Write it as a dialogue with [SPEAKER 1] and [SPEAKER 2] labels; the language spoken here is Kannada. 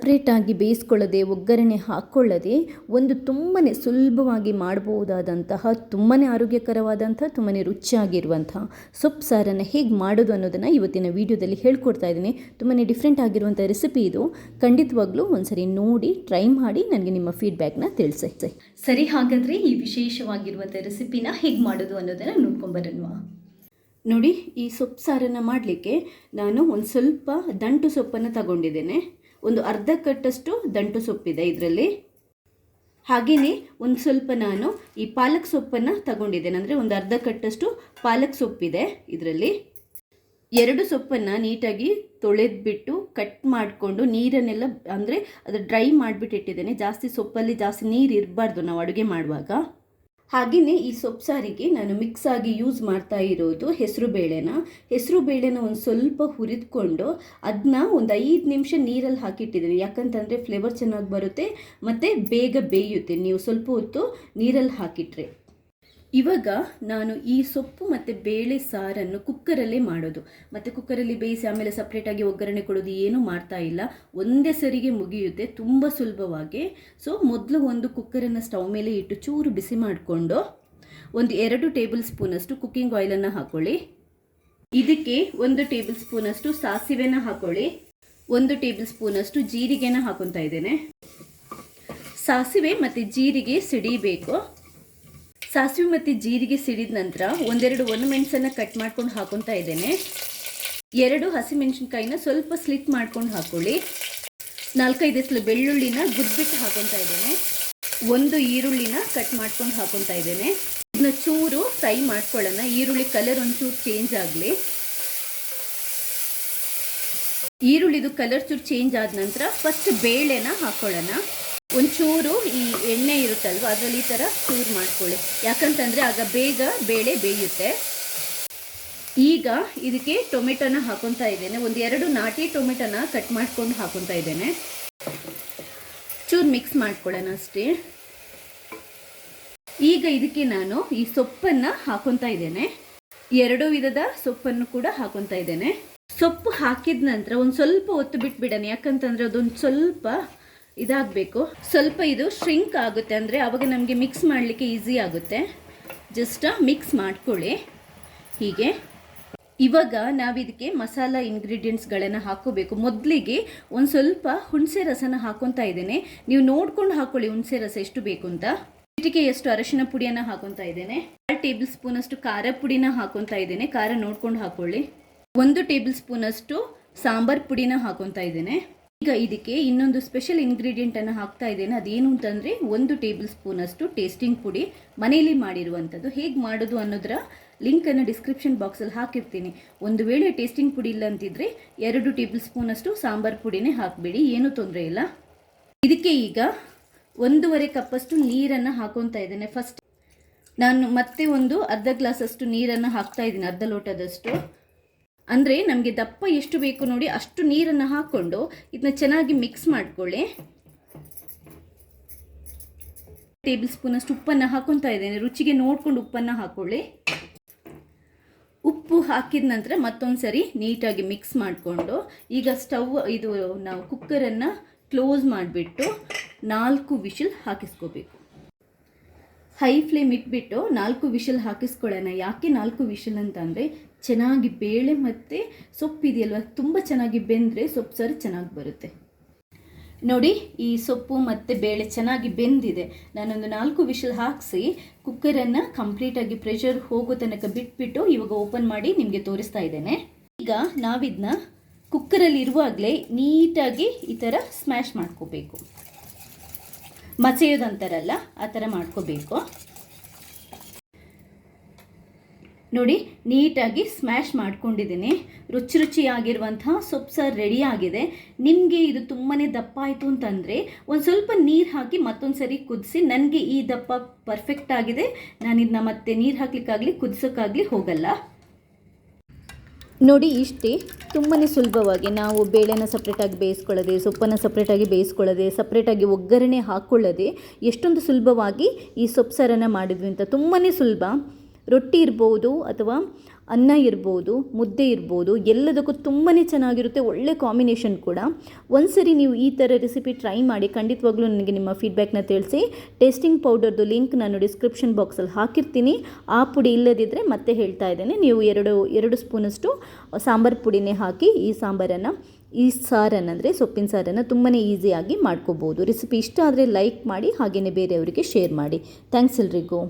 [SPEAKER 1] ಸಪ್ರೇಟಾಗಿ ಬೇಯಿಸ್ಕೊಳ್ಳದೆ ಒಗ್ಗರಣೆ ಹಾಕ್ಕೊಳ್ಳದೆ ಒಂದು ತುಂಬಾ ಸುಲಭವಾಗಿ ಮಾಡಬಹುದಾದಂತಹ ತುಂಬಾ ಆರೋಗ್ಯಕರವಾದಂಥ ತುಂಬಾ ರುಚಿಯಾಗಿರುವಂತಹ ಸೊಪ್ಪು ಸಾರನ್ನು ಹೇಗೆ ಮಾಡೋದು ಅನ್ನೋದನ್ನು ಇವತ್ತಿನ ವಿಡಿಯೋದಲ್ಲಿ ಹೇಳ್ಕೊಡ್ತಾ ಇದ್ದೀನಿ. ತುಂಬಾ ಡಿಫ್ರೆಂಟ್ ಆಗಿರುವಂಥ ರೆಸಿಪಿ ಇದು. ಖಂಡಿತವಾಗ್ಲೂ ಒಂದ್ಸರಿ ನೋಡಿ ಟ್ರೈ ಮಾಡಿ ನನಗೆ ನಿಮ್ಮ ಫೀಡ್ಬ್ಯಾಕ್ನ ತಿಳಿಸಿ. ಸರಿ, ಹಾಗಾದರೆ ಈ ವಿಶೇಷವಾಗಿರುವಂಥ ರೆಸಿಪಿನ ಹೇಗೆ ಮಾಡೋದು ಅನ್ನೋದನ್ನು ನೋಡ್ಕೊಂಬರೋಣ. ನೋಡಿ, ಈ ಸೊಪ್ಪು ಸಾರನ್ನು ಮಾಡಲಿಕ್ಕೆ ನಾನು ಒಂದು ಸ್ವಲ್ಪ ದಂಟು ಸೊಪ್ಪನ್ನು ತಗೊಂಡಿದ್ದೇನೆ. ಒಂದು ಅರ್ಧ ಕಟ್ಟಷ್ಟು ದಂಟು ಸೊಪ್ಪಿದೆ ಇದರಲ್ಲಿ. ಹಾಗೆಯೇ ಒಂದು ಸ್ವಲ್ಪ ನಾನು ಈ ಪಾಲಕ್ ಸೊಪ್ಪನ್ನು ತಗೊಂಡಿದ್ದೇನೆ. ಅಂದರೆ ಒಂದು ಅರ್ಧ ಕಟ್ಟಷ್ಟು ಪಾಲಕ್ ಸೊಪ್ಪಿದೆ ಇದರಲ್ಲಿ. ಎರಡು ಸೊಪ್ಪನ್ನು ನೀಟಾಗಿ ತೊಳೆದ್ಬಿಟ್ಟು ಕಟ್ ಮಾಡಿಕೊಂಡು ನೀರನ್ನೆಲ್ಲ ಅಂದರೆ ಅದು ಡ್ರೈ ಮಾಡಿಬಿಟ್ಟು ಇಟ್ಟಿದ್ದೇನೆ. ಜಾಸ್ತಿ ಸೊಪ್ಪಲ್ಲಿ ಜಾಸ್ತಿ ನೀರು ಇರಬಾರ್ದು ನಾವು ಅಡುಗೆ ಮಾಡುವಾಗ. ಹಾಗೆಯೇ ಈ ಸೊಪ್ಪು ಸಾರಿಗೆ ನಾನು ಮಿಕ್ಸ್ ಆಗಿ ಯೂಸ್ ಮಾಡ್ತಾ ಇರೋದು ಹೆಸರು ಬೇಳೆನ ಒಂದು ಸ್ವಲ್ಪ ಹುರಿದುಕೊಂಡು ಅದನ್ನ ಒಂದು 5 ನಿಮಿಷ ನೀರಲ್ಲಿ ಹಾಕಿಟ್ಟಿದ್ದೀನಿ. ಯಾಕಂತಂದರೆ ಫ್ಲೇವರ್ ಚೆನ್ನಾಗಿ ಬರುತ್ತೆ ಮತ್ತು ಬೇಗ ಬೇಯುತ್ತೆ ನೀವು ಸ್ವಲ್ಪ ಹೊತ್ತು ನೀರಲ್ಲಿ ಹಾಕಿಟ್ರೆ. ಇವಾಗ ನಾನು ಈ ಸೊಪ್ಪು ಮತ್ತು ಬೇಳೆ ಸಾರನ್ನು ಕುಕ್ಕರಲ್ಲೇ ಮಾಡೋದು. ಮತ್ತು ಕುಕ್ಕರಲ್ಲಿ ಬೇಯಿಸಿ ಆಮೇಲೆ ಸಪ್ರೇಟಾಗಿ ಒಗ್ಗರಣೆ ಕೊಡೋದು ಏನೂ ಮಾಡ್ತಾ ಇಲ್ಲ. ಒಂದೇ ಸರಿಗೆ ಮುಗಿಯುತ್ತೆ ತುಂಬ ಸುಲಭವಾಗಿ. ಸೊ ಮೊದಲು ಒಂದು ಕುಕ್ಕರನ್ನು ಸ್ಟವ್ ಮೇಲೆ ಇಟ್ಟು ಚೂರು ಬಿಸಿ ಮಾಡಿಕೊಂಡು ಒಂದು 2 ಟೇಬಲ್ ಸ್ಪೂನಷ್ಟು ಕುಕ್ಕಿಂಗ್ ಆಯಿಲನ್ನು ಹಾಕ್ಕೊಳ್ಳಿ. ಇದಕ್ಕೆ 1 ಟೇಬಲ್ ಸ್ಪೂನಷ್ಟು ಸಾಸಿವೆನ ಹಾಕ್ಕೊಳ್ಳಿ. 1 ಟೇಬಲ್ ಸ್ಪೂನಷ್ಟು ಜೀರಿಗೆನ ಹಾಕೊತಾ ಇದ್ದೇನೆ. ಸಾಸಿವೆ ಮತ್ತು ಜೀರಿಗೆ ಸಿಡಿಬೇಕು. ಸಾಸಿವೆ ಮತ್ತು ಜೀರಿಗೆ ಸಿಡಿದ ನಂತರ ಒಂದೆರಡು ಒಣಮೆಣಸನ್ನು ಕಟ್ ಮಾಡ್ಕೊಂಡು ಹಾಕೊತಾ ಇದ್ದೇನೆ. 2 ಹಸಿಮೆಣಸಿನ್ಕಾಯಿನ ಸ್ವಲ್ಪ ಸ್ಲಿಟ್ ಮಾಡ್ಕೊಂಡು ಹಾಕ್ಕೊಳ್ಳಿ. 4-5 ಎಸಳು ಬೆಳ್ಳುಳ್ಳಿನ ಗುದ್ಬಿಟ್ಟು ಹಾಕೊತಾ ಇದ್ದೇನೆ. 1 ಈರುಳ್ಳಿನ ಕಟ್ ಮಾಡ್ಕೊಂಡು ಹಾಕೊತಾ ಇದ್ದೇನೆ. ಇದನ್ನ ಚೂರು ಫ್ರೈ ಮಾಡ್ಕೊಳ್ಳೋಣ. ಈರುಳ್ಳಿ ಕಲರ್ ಒಂಚೂರು ಚೇಂಜ್ ಆಗಲಿ. ಈರುಳ್ಳಿದು ಕಲರ್ ಚೂರು ಚೇಂಜ್ ಆದ ನಂತರ ಫಸ್ಟ್ ಬೇಳೆನ ಹಾಕ್ಕೊಳ್ಳೋಣ. ಒಂಚೂರು ಈ ಎಣ್ಣೆ ಇರುತ್ತಲ್ವ ಅದರಲ್ಲಿ ಈ ಥರ ಚೂರು ಮಾಡ್ಕೊಳ್ಳಿ. ಯಾಕಂತಂದರೆ ಆಗ ಬೇಗ ಬೇಳೆ ಬೇಯುತ್ತೆ. ಈಗ ಇದಕ್ಕೆ ಟೊಮೆಟೊನ ಹಾಕೊತಾ ಇದ್ದೇನೆ. 1-2 ನಾಟಿ ಟೊಮೆಟೊನ ಕಟ್ ಮಾಡ್ಕೊಂಡು ಹಾಕೊತಾ ಇದ್ದೇನೆ. ಚೂರು ಮಿಕ್ಸ್ ಮಾಡ್ಕೊಳ್ಳೋಣ ಅಷ್ಟೇ. ಈಗ ಇದಕ್ಕೆ ನಾನು ಈ ಸೊಪ್ಪನ್ನು ಹಾಕೊತಾ ಇದ್ದೇನೆ. 2 ವಿಧದ ಸೊಪ್ಪನ್ನು ಕೂಡ ಹಾಕೊತಾ ಇದ್ದೇನೆ. ಸೊಪ್ಪು ಹಾಕಿದ ನಂತರ ಒಂದು ಸ್ವಲ್ಪ ಹೊತ್ತು ಬಿಟ್ಬಿಡೋಣ. ಯಾಕಂತಂದರೆ ಅದೊಂದು ಸ್ವಲ್ಪ ಇದಾಗಬೇಕು. ಸ್ವಲ್ಪ ಇದು ಶ್ರಿಂಕ್ ಆಗುತ್ತೆ, ಅಂದರೆ ಆವಾಗ ನಮಗೆ ಮಿಕ್ಸ್ ಮಾಡಲಿಕ್ಕೆ ಈಸಿ ಆಗುತ್ತೆ. ಜಸ್ಟ್ ಮಿಕ್ಸ್ ಮಾಡ್ಕೊಳ್ಳಿ ಹೀಗೆ. ಇವಾಗ ನಾವಿದಕ್ಕೆ ಮಸಾಲ ಇಂಗ್ರೀಡಿಯೆಂಟ್ಸ್ಗಳನ್ನು ಹಾಕೋಬೇಕು. ಮೊದಲಿಗೆ ಒಂದು ಸ್ವಲ್ಪ ಹುಣಸೆ ರಸನ ಹಾಕೊತಾ ಇದ್ದೇನೆ. ನೀವು ನೋಡ್ಕೊಂಡು ಹಾಕ್ಕೊಳ್ಳಿ ಹುಣಸೆ ರಸ ಎಷ್ಟು ಬೇಕು ಅಂತ. ಚಿಟಿಕೆಯಷ್ಟು ಅರಶಿನ ಪುಡಿಯನ್ನು ಹಾಕೊತಾ ಇದ್ದೇನೆ. 1 ಟೇಬಲ್ ಸ್ಪೂನಷ್ಟು ಖಾರ ಪುಡಿನ ಹಾಕೊತಾ ಇದ್ದೇನೆ. ಖಾರ ನೋಡ್ಕೊಂಡು ಹಾಕ್ಕೊಳ್ಳಿ. 1 ಟೇಬಲ್ ಸ್ಪೂನಷ್ಟು ಸಾಂಬಾರ್ ಪುಡಿನ ಹಾಕೊತಾ ಇದ್ದೇನೆ. ಈಗ ಇದಕ್ಕೆ ಇನ್ನೊಂದು ಸ್ಪೆಷಲ್ ಇಂಗ್ರೀಡಿಯೆಂಟನ್ನು ಹಾಕ್ತಾ ಇದ್ದೇನೆ. ಅದೇನು ಅಂತಂದರೆ 1 ಟೇಬಲ್ ಸ್ಪೂನಷ್ಟು ಟೇಸ್ಟಿಂಗ್ ಪುಡಿ, ಮನೆಯಲ್ಲಿ ಮಾಡಿರುವಂಥದ್ದು. ಹೇಗೆ ಮಾಡೋದು ಅನ್ನೋದರ ಲಿಂಕನ್ನು ಡಿಸ್ಕ್ರಿಪ್ಷನ್ ಬಾಕ್ಸಲ್ಲಿ ಹಾಕಿರ್ತೀನಿ. ಒಂದು ವೇಳೆ ಟೇಸ್ಟಿಂಗ್ ಪುಡಿ ಇಲ್ಲ ಅಂತಿದ್ರೆ 2 ಟೇಬಲ್ ಸ್ಪೂನಷ್ಟು ಸಾಂಬಾರು ಪುಡಿನೇ ಹಾಕಬೇಡಿ, ಏನೂ ತೊಂದರೆ ಇಲ್ಲ. ಇದಕ್ಕೆ ಈಗ 1.5 ಕಪ್ಪಷ್ಟು ನೀರನ್ನು ಹಾಕೊತಾ ಇದ್ದೇನೆ. ಫಸ್ಟ್ ನಾನು ಮತ್ತೆ ಒಂದು ಅರ್ಧ ಗ್ಲಾಸಷ್ಟು ನೀರನ್ನು ಹಾಕ್ತಾ ಇದ್ದೀನಿ, ಅರ್ಧ ಲೋಟದಷ್ಟು. ಅಂದರೆ ನಮಗೆ ದಪ್ಪ ಎಷ್ಟು ಬೇಕು ನೋಡಿ ಅಷ್ಟು ನೀರನ್ನು ಹಾಕ್ಕೊಂಡು ಇದನ್ನ ಚೆನ್ನಾಗಿ ಮಿಕ್ಸ್ ಮಾಡ್ಕೊಳ್ಳಿ. ಟೇಬಲ್ ಸ್ಪೂನಷ್ಟು ಉಪ್ಪನ್ನು ಹಾಕೊತಾ ಇದ್ದೇನೆ. ರುಚಿಗೆ ನೋಡ್ಕೊಂಡು ಉಪ್ಪನ್ನು ಹಾಕ್ಕೊಳ್ಳಿ. ಉಪ್ಪು ಹಾಕಿದ ನಂತರ ಮತ್ತೊಂದು ಸರಿ ನೀಟಾಗಿ ಮಿಕ್ಸ್ ಮಾಡಿಕೊಂಡು ಈಗ ಇದು ನಾವು ಕುಕ್ಕರನ್ನು ಕ್ಲೋಸ್ ಮಾಡಿಬಿಟ್ಟು 4 ವಿಷಲ್ ಹಾಕಿಸ್ಕೋಬೇಕು. ಹೈ ಫ್ಲೇಮ್ ಇಟ್ಬಿಟ್ಟು 4 ವಿಷಲ್ ಹಾಕಿಸ್ಕೊಳ್ಳೋಣ. ಯಾಕೆ 4 ವಿಷಲ್ ಅಂತಂದರೆ ಚೆನ್ನಾಗಿ ಬೇಳೆ ಮತ್ತು ಸೊಪ್ಪಿದೆಯಲ್ವ ತುಂಬ ಚೆನ್ನಾಗಿ ಬೆಂದರೆ ಸೊಪ್ಪು ಸಾರು ಚೆನ್ನಾಗಿ ಬರುತ್ತೆ. ನೋಡಿ, ಈ ಸೊಪ್ಪು ಮತ್ತು ಬೇಳೆ ಚೆನ್ನಾಗಿ ಬೆಂದಿದೆ. ನಾನೊಂದು 4 ವಿಷಲ್ ಹಾಕಿಸಿ ಕುಕ್ಕರನ್ನು ಕಂಪ್ಲೀಟಾಗಿ ಪ್ರೆಷರ್ ಹೋಗೋ ತನಕ ಬಿಟ್ಬಿಟ್ಟು ಇವಾಗ ಓಪನ್ ಮಾಡಿ ನಿಮಗೆ ತೋರಿಸ್ತಾ ಇದ್ದೇನೆ. ಈಗ ನಾವಿದನ್ನ ಕುಕ್ಕರಲ್ಲಿ ಇರುವಾಗಲೇ ನೀಟಾಗಿ ಈ ಥರ ಸ್ಮ್ಯಾಶ್ ಮಾಡ್ಕೋಬೇಕು. ಮಸೆಯೋದಂತಾರಲ್ಲ ಆ ಥರ ಮಾಡ್ಕೋಬೇಕು. ನೋಡಿ, ನೀಟಾಗಿ ಸ್ಮ್ಯಾಶ್ ಮಾಡ್ಕೊಂಡಿದ್ದೀನಿ. ರುಚಿಯಾಗಿರುವಂತಹ ಸೊಪ್ಪು ಸಾರು ರೆಡಿ ಆಗಿದೆ. ನಿಮಗೆ ಇದು ತುಂಬಾ ದಪ್ಪ ಆಯಿತು ಅಂತಂದರೆ ಒಂದು ಸ್ವಲ್ಪ ನೀರು ಹಾಕಿ ಮತ್ತೊಂದು ಸರಿ ಕುದಿಸಿ. ನನಗೆ ಈ ದಪ್ಪ ಪರ್ಫೆಕ್ಟ್ ಆಗಿದೆ. ನಾನು ಇದನ್ನ ಮತ್ತೆ ನೀರು ಹಾಕ್ಲಿಕ್ಕಾಗಲಿ ಕುದಿಸೋಕ್ಕಾಗಲಿ ಹೋಗಲ್ಲ. ನೋಡಿ, ಇಷ್ಟೇ ತುಂಬಾ ಸುಲಭವಾಗಿ ನಾವು ಬೇಳೆನ ಸಪ್ರೇಟಾಗಿ ಬೇಯಿಸ್ಕೊಳ್ಳೋದೆ, ಸೊಪ್ಪನ್ನು ಸಪ್ರೇಟಾಗಿ ಬೇಯಿಸ್ಕೊಳ್ಳೋದೆ, ಸಪ್ರೇಟಾಗಿ ಒಗ್ಗರಣೆ ಹಾಕ್ಕೊಳ್ಳೋದೆ ಎಷ್ಟೊಂದು ಸುಲಭವಾಗಿ ಈ ಸೊಪ್ಪು ಸಾರನ್ನು ಮಾಡಿದ್ವಿ ಅಂತ. ತುಂಬಾ ಸುಲಭ. ರೊಟ್ಟಿ ಇರ್ಬೋದು ಅಥವಾ ಅನ್ನ ಇರ್ಬೋದು, ಮುದ್ದೆ ಇರ್ಬೋದು, ಎಲ್ಲದಕ್ಕೂ ತುಂಬಾ ಚೆನ್ನಾಗಿರುತ್ತೆ. ಒಳ್ಳೆ ಕಾಂಬಿನೇಷನ್ ಕೂಡ. ಒಂದ್ಸರಿ ನೀವು ಈ ಥರ ರೆಸಿಪಿ ಟ್ರೈ ಮಾಡಿ, ಖಂಡಿತವಾಗ್ಲೂ ನನಗೆ ನಿಮ್ಮ ಫೀಡ್ಬ್ಯಾಕ್ನ ತಿಳಿಸಿ. ಟೇಸ್ಟಿಂಗ್ ಪೌಡರ್ದು ಲಿಂಕ್ ನಾನು ಡಿಸ್ಕ್ರಿಪ್ಷನ್ ಬಾಕ್ಸಲ್ಲಿ ಹಾಕಿರ್ತೀನಿ. ಆ ಪುಡಿ ಇಲ್ಲದಿದ್ದರೆ ಮತ್ತೆ ಹೇಳ್ತಾ ಇದ್ದೇನೆ, ನೀವು ಎರಡು ಸ್ಪೂನಷ್ಟು ಸಾಂಬಾರು ಪುಡಿನೇ ಹಾಕಿ ಈ ಸಾರನ್ನು ಅಂದರೆ ಸೊಪ್ಪಿನ ಸಾರನ್ನು ತುಂಬಾ ಈಸಿಯಾಗಿ ಮಾಡ್ಕೋಬೋದು. ರೆಸಿಪಿ ಇಷ್ಟ ಆದರೆ ಲೈಕ್ ಮಾಡಿ, ಹಾಗೆಯೇ ಬೇರೆಯವರಿಗೆ ಶೇರ್ ಮಾಡಿ. ಥ್ಯಾಂಕ್ಸ್ ಎಲ್ರಿಗೂ.